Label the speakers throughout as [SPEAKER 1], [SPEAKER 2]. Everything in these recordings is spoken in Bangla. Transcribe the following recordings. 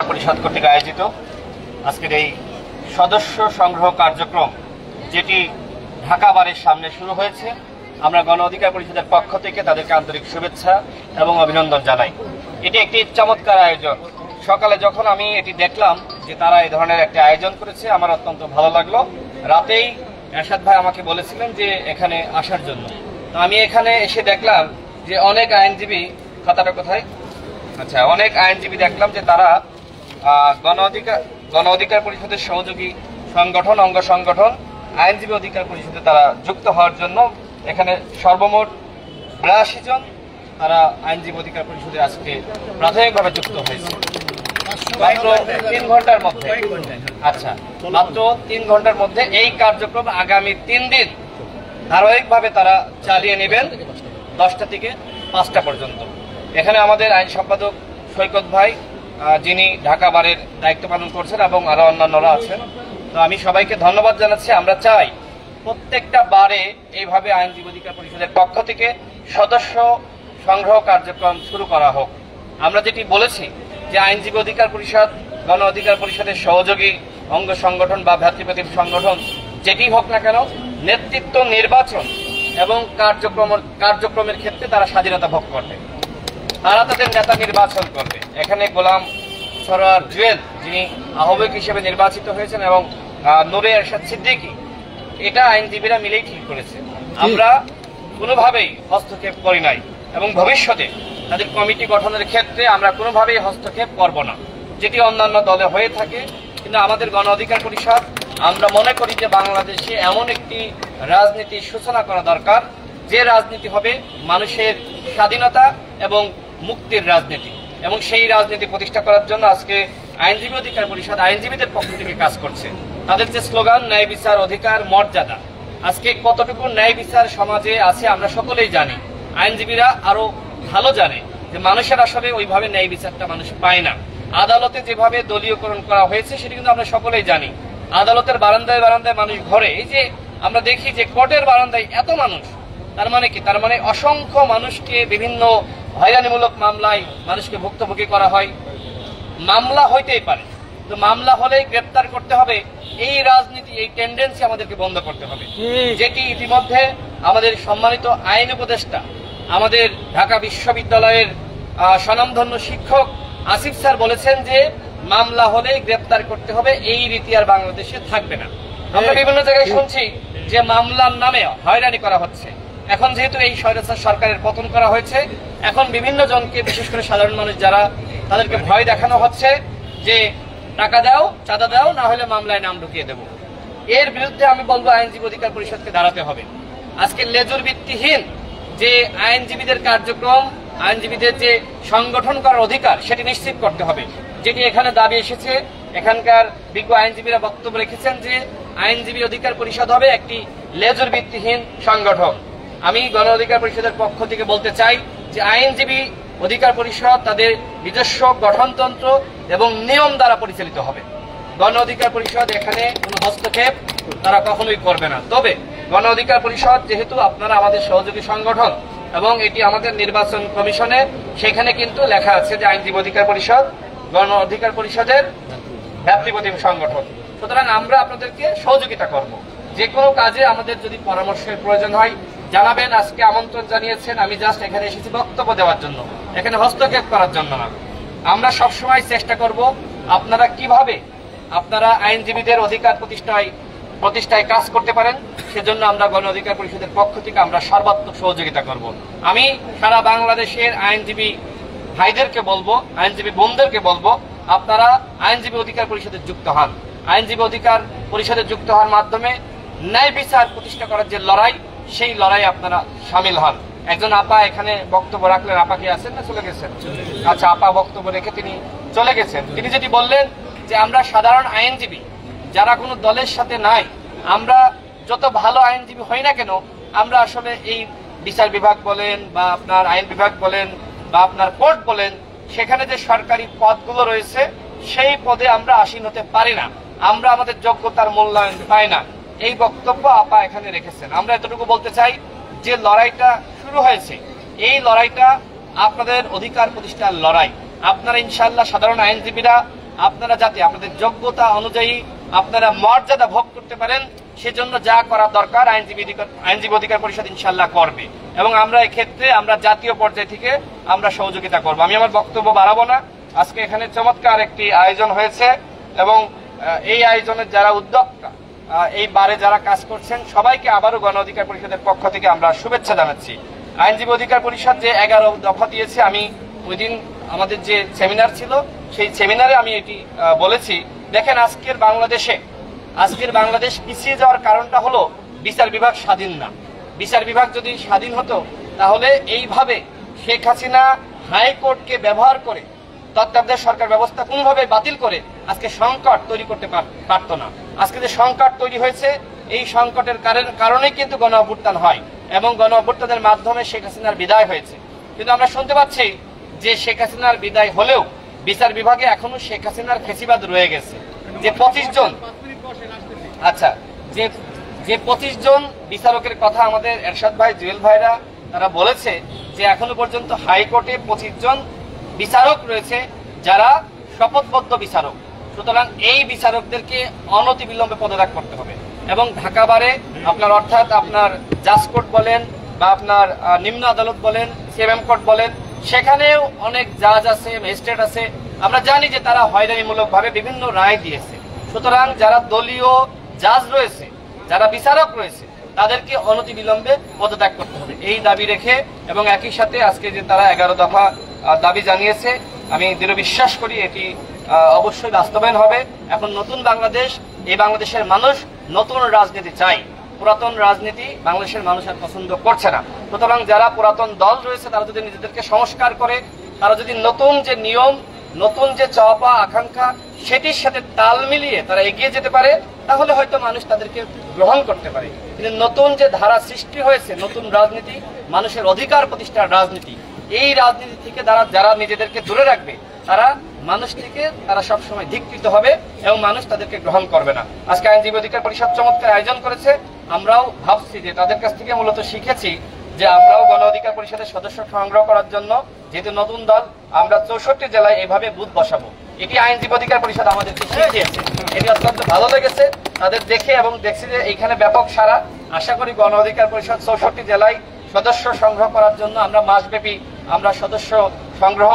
[SPEAKER 1] পরিষদ কর্তৃক আয়োজিত আজকের এই সদস্য সংগ্রহ কার্যক্রম, যেটি ঢাকা বারের সামনে শুরু হয়েছে, আমরা গণ অধিকার পরিষদের পক্ষ থেকে তাদেরকে আন্তরিক শুভেচ্ছা এবং অভিনন্দন জানাই। এটি একটি চমৎকার আয়োজন। সকালে যখন আমি এটি দেখলাম যে তারা এই ধরনের একটা আয়োজন করেছে, আমার অত্যন্ত ভালো লাগলো। রাতেই এরশাদ ভাই আমাকে বলেছিলেন যে এখানে আসার জন্য। তো আমি এখানে এসে দেখলাম যে অনেক আইনজীবী, খাতাটা কোথায়, আচ্ছা, অনেক আইনজীবী দেখলাম যে তারা গণ অধিকার পরিষদের সহযোগী সংগঠন, অঙ্গ সংগঠন আইনজীবী অধিকার পরিষদে তারা যুক্ত হওয়ার জন্য এখানে সর্বমোট 82 জন তারা আইনজীবী অধিকার পরিষদে আজকে প্রাথমিকভাবে যুক্ত হয়েছে। মাত্র 3 ঘন্টার মধ্যে, আচ্ছা, মাত্র 3 ঘন্টার মধ্যে এই কার্যক্রম আগামী 3 দিন ধারাবাহিকভাবে তারা চালিয়ে নেবেন 10টা থেকে 5টা পর্যন্ত। এখানে আমাদের আইন সম্পাদক সৈকত ভাই, যিনি ঢাকা বারের দায়িত্ব পালন করছেন, এবং আরো অন্যান্যরা আছেন। তো আমি সবাইকে ধন্যবাদ জানাচ্ছি। আমরা চাই প্রত্যেকটা বারে এইভাবে আইনজীবী অধিকার পরিষদের পক্ষ থেকে সদস্য সংগ্রহ কার্যক্রম শুরু করা হোক। আমরা যেটি বলেছি যে আইনজীবী অধিকার পরিষদ গণ অধিকার পরিষদের সহযোগী অঙ্গ সংগঠন বা ভ্রাতৃপ্রতিম সংগঠন যেটি হোক না কেন, নেতৃত্ব নির্বাচন এবং কার্যক্রমের ক্ষেত্রে তারা স্বাধীনতা ভোগ করবে। তারা তাদের নেতা নির্বাচন করবে। এখানে গোলাম সরোয়ার জুয়েল, যিনি আহ্বায়ক হিসেবে নির্বাচিত হয়েছেন, এবং নূরে এরশাদ সিদ্দিকী, এটা আইনজীবীরা মিলেই ঠিক করেছে। আমরা কোনোভাবেই হস্তক্ষেপ করি নাই, এবং ভবিষ্যতে তাদের কমিটি গঠনের ক্ষেত্রে আমরা কোনোভাবেই হস্তক্ষেপ করব না, যেটি অন্যান্য দলে হয়ে থাকে। কিন্তু আমাদের গণ অধিকার পরিষদ, আমরা মনে করি যে বাংলাদেশে এমন একটি রাজনীতির সূচনা করা দরকার, যে রাজনীতি হবে মানুষের স্বাধীনতা এবং মুক্তির রাজনীতি, এবং সেই রাজনীতি প্রতিষ্ঠা করার জন্য আজকে আইনজীবী অধিকার পরিষদ আইনজীবীদের পক্ষ থেকে কাজ করছে। তাদের যে স্লোগান ন্যায় বিচার অধিকার মর্যাদা, আজকে কতটুকু ন্যায় বিচার সমাজে আছে আমরা সকলেই জানি। আইনজীবীরা আরো ভালো জানে যে মানুষের আসলে ওইভাবে ন্যায় বিচারটা মানুষ পায় না। আদালতে যেভাবে দলীয়করণ করা হয়েছে সেটা কিন্তু আমরা সকলেই জানি। আদালতের বারান্দায় বারান্দায় মানুষ ঘরে, এই যে আমরা দেখি যে কোর্টের বারান্দায় এত মানুষ, তার মানে কি? তার মানে অসংখ্য মানুষকে বিভিন্ন হয়রানিমূলক মামলায় মানুষকে ভুক্তভোগী করা হয়। মামলা হইতেই পারে, তো মামলা হলেই গ্রেপ্তার করতে হবে, এই রাজনীতি, এই টেন্ডেন্সি আমাদেরকে বন্ধ করতে হবে। যেটি ইতিমধ্যে আমাদের সম্মানিত আইন উপদেষ্টা, আমাদের ঢাকা বিশ্ববিদ্যালয়ের স্বনামধন্য শিক্ষক আসিফ স্যার বলেছেন যে মামলা হলেই গ্রেপ্তার করতে হবে, এই রীতি আর বাংলাদেশে থাকবে না। আমরা বিভিন্ন জায়গায় শুনছি যে মামলার নামে হয়রানি করা হচ্ছে। এখন যেহেতু এই স্বৈরাচার সরকারের পতন করা হয়েছে, এখন বিভিন্ন জনকে, বিশেষ করে সাধারণ মানুষ যারা, তাদেরকে ভয় দেখানো হচ্ছে যে টাকা দাও, চাঁদা দাও, না হলে মামলায় নাম ঢুকিয়ে দেব। এর বিরুদ্ধে আমি বলবো আইনজীবী অধিকার পরিষদকে দাঁড়াতে হবে। আজকে লেজুর ভিত্তিহীন যে আইনজীবীদের কার্যক্রম, আইনজীবীদের যে সংগঠন করার অধিকার, সেটি নিশ্চিত করতে হবে। যেটি এখানে দাবি এসেছে, এখানকার বিজ্ঞ আইনজীবীরা বক্তব্য রেখেছেন যে আইনজীবী অধিকার পরিষদ হবে একটি লেজুর ভিত্তিহীন সংগঠন। আমি গণ অধিকার পরিষদের পক্ষ থেকে বলতে চাই যে আইনজীবী অধিকার পরিষদ তাদের নিজস্ব গঠনতন্ত্র এবং নিয়ম দ্বারা পরিচালিত হবে। গণ অধিকার পরিষদ এখানে কোনো হস্তক্ষেপ তারা কখনোই করবে না। তবে গণ অধিকার পরিষদ যেহেতু আপনারা আমাদের সহযোগী সংগঠন, এবং এটি আমাদের নির্বাচন কমিশনে, সেখানে কিন্তু লেখা আছে যে আইনজীবী অধিকার পরিষদ গণ অধিকার পরিষদের ভ্রাতৃপ্রতিম সংগঠন। সুতরাং আমরা আপনাদেরকে সহযোগিতা করব। যে কোনো কাজে আমাদের যদি পরামর্শের প্রয়োজন হয় জানাবেন। আজকে আমন্ত্রণ জানিয়েছেন, আমি জাস্ট এখানে এসেছি বক্তব্য দেওয়ার জন্য, এখানে হস্তক্ষেপ করার জন্য না। আমরা সবসময় চেষ্টা করব আপনারা কিভাবে আপনারা আইনজীবীদের অধিকার প্রতিষ্ঠায় কাজ করতে পারেন, সেজন্য আমরা গণ অধিকার পরিষদের পক্ষ থেকে আমরা সর্বাত্মক সহযোগিতা করব। আমি সারা বাংলাদেশের আইনজীবী ভাইদেরকে বলবো, আইনজীবী বোনদেরকে বলবো, আপনারা আইনজীবী অধিকার পরিষদে যুক্ত হন। আইনজীবী অধিকার পরিষদে যুক্ত হওয়ার মাধ্যমে ন্যায় বিচার প্রতিষ্ঠা করার যে লড়াই, সেই লড়াই আপনারা সামিল হন। একজন আপা এখানে বক্তব্য রাখলেন, আপা কি আছেন না চলে গেছেন? আচ্ছা, আপা বক্তব্য রেখে তিনি চলে গেছেন। তিনি যেটি বললেন যে আমরা সাধারণ আইনজীবী যারা কোনো দলের সাথে নাই, আমরা যত ভালো আইনজীবী হই না কেন, আমরা আসলে এই বিচার বিভাগ বলেন বা আপনার আইন বিভাগ বলেন বা আপনার কোর্ট বলেন, সেখানে যে সরকারি পদগুলো রয়েছে সেই পদে আমরা আসীন হতে পারি না, আমরা আমাদের যোগ্যতার মূল্যায়ন পাই না। এই বক্তব্য আপা এখানে রেখেছেন। আমরা এতটুকু বলতে চাই যে লড়াইটা শুরু হয়েছে, এই লড়াইটা আপনাদের অধিকার প্রতিষ্ঠার লড়াই। আপনারা ইনশাআল্লাহ সাধারণ আইনজীবীরা আপনারা যাতে আপনাদের যোগ্যতা অনুযায়ী আপনারা মর্যাদা ভোগ করতে পারেন, সেজন্য যা করা দরকার আইনজীবী অধিকার পরিষদ ইনশাল্লাহ করবে। এবং আমরা এক্ষেত্রে আমরা জাতীয় পর্যায় থেকে আমরা সহযোগিতা করব। আমি আমার বক্তব্য বাড়াবো না। আজকে এখানে চমৎকার একটি আয়োজন হয়েছে এবং এই আয়োজনের যারা উদ্যোক্তা, এই বারে যারা কাজ করছেন, সবাইকে আবারও গণ অধিকার পরিষদের পক্ষ থেকে আমরা শুভেচ্ছা জানাচ্ছি। আইনজীবী অধিকার পরিষদ যে 11 দফা দিয়েছে, আমি ওই দিন আমাদের যে সেমিনার ছিল সেই সেমিনারে আমি এটি বলেছি। দেখেন, আজকের বাংলাদেশ পিছিয়ে যাওয়ার কারণটা হলো বিচার বিভাগ স্বাধীন না। বিচার বিভাগ যদি স্বাধীন হতো তাহলে এইভাবে শেখ হাসিনা হাইকোর্টকে ব্যবহার করে তত্ত্বাবধায়ক সরকার ব্যবস্থা কোনোভাবে বাতিল করে আজকে সংকট তৈরি করতে পারতো না। আজকে যে সংকট তৈরি হয়েছে, এই সংকটের কারণেই কিন্তু গণ অভ্যুত্থান হয় এবং গণ অভ্যুত্থানের মাধ্যমে শেখ হাসিনার বিদায় হয়েছে। কিন্তু আমরা শুনতে পাচ্ছি যে শেখ হাসিনার বিদায় হলেও বিচার বিভাগে এখনো শেখ হাসিনার ফেসিবাদ রয়ে গেছে। যে 25 জন যে 25 জন বিচারকের কথা আমাদের এরশাদ ভাই, জুয়েল ভাইরা তারা বলেছে যে এখনো পর্যন্ত হাইকোর্টে 25 জন বিচারক রয়েছে যারা শপথবদ্ধ বিচারক। সুতরাং এই বিচারকদেরকে অনতিবিলম্বে পদত্যাগ করতে হবে এবং ঢাকা বারে আপনার অর্থাৎ আপনার জাজ কোর্ট বলেন বা আপনার নিম্ন আদালত বলেন, সিএমএম কোর্ট বলেন, সেখানেও অনেক জাজ আছে, ম্যাজিস্ট্রেট আছে। আমরা জানি যে তারা হয়রানিমূলকভাবে বিভিন্ন রায় দিয়েছে। সুতরাং যারা দলীয় জাজ রয়েছে, যারা বিচারক রয়েছে, তাদেরকে অনতিবিলম্বে পদত্যাগ করতে হবে এই দাবি রেখে, এবং একই সাথে আজকে যে তারা 11 দফা দাবি জানিয়েছে, আমি দৃঢ় বিশ্বাস করি এটি অবশ্যই বাস্তবায়ন হবে। এখন নতুন বাংলাদেশ, এই বাংলাদেশের মানুষ নতুন রাজনীতি চাই। পুরাতন রাজনীতি বাংলাদেশের মানুষ আর পছন্দ করছে না। সুতরাং যারা পুরাতন দল রয়েছে তারা যদি নিজেদেরকে সংস্কার করে, তারা যদি নতুন যে নিয়ম, নতুন যে চাওয়া আকাঙ্ক্ষা, সেটির সাথে তাল মিলিয়ে তারা এগিয়ে যেতে পারে, তাহলে হয়তো মানুষ তাদেরকে গ্রহণ করতে পারে। কিন্তু নতুন যে ধারা সৃষ্টি হয়েছে, নতুন রাজনীতি, মানুষের অধিকার প্রতিষ্ঠার রাজনীতি, এই রাজনীতি থেকে যারা নিজেদেরকে দূরে রাখবে, মানুষ থেকে তারা সবসময় ধিক্কৃত হবে এবং মানুষ তাদেরকে গ্রহণ করবে না। আজকে আইনজীবী অধিকার পরিষদ চমৎকার আয়োজন করেছে। আমরাও ভাবছি যে তাদের কাছ থেকে মূলত শিখেছি যে আমরাও গণ অধিকার পরিষদের সদস্য সংগ্রহ করার জন্য, যেহেতু নতুন দল, আমরা 64 জেলায় এভাবে বুথ বসাবো। এটি আইনজীবী অধিকার পরিষদ আমাদেরকে শিখিয়েছে। এটি অত্যন্ত ভালো লেগেছে তাদের দেখে এবং দেখছি যে এইখানে ব্যাপক সারা। আশা করি গণ অধিকার পরিষদ 64 জেলায় সদস্য সংগ্রহ করার জন্য আমরা মাসব্যাপী আমরা সদস্য সংগ্রহ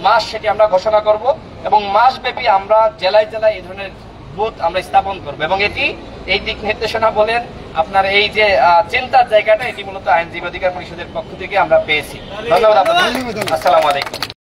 [SPEAKER 1] মাস সেটি আমরা ঘোষণা করব এবং মাসব্যাপী আমরা জেলায় জেলায় এই ধরনের বুথ আমরা স্থাপন করব। এবং এটি এই দিক নির্দেশনা বলেন, আপনার এই যে চিন্তার জায়গাটা, এটি মূলত আইনজীবী অধিকার পরিষদের পক্ষ থেকে আমরা পেয়েছি। ধন্যবাদ আপনাদের। আসসালামু আলাইকুম।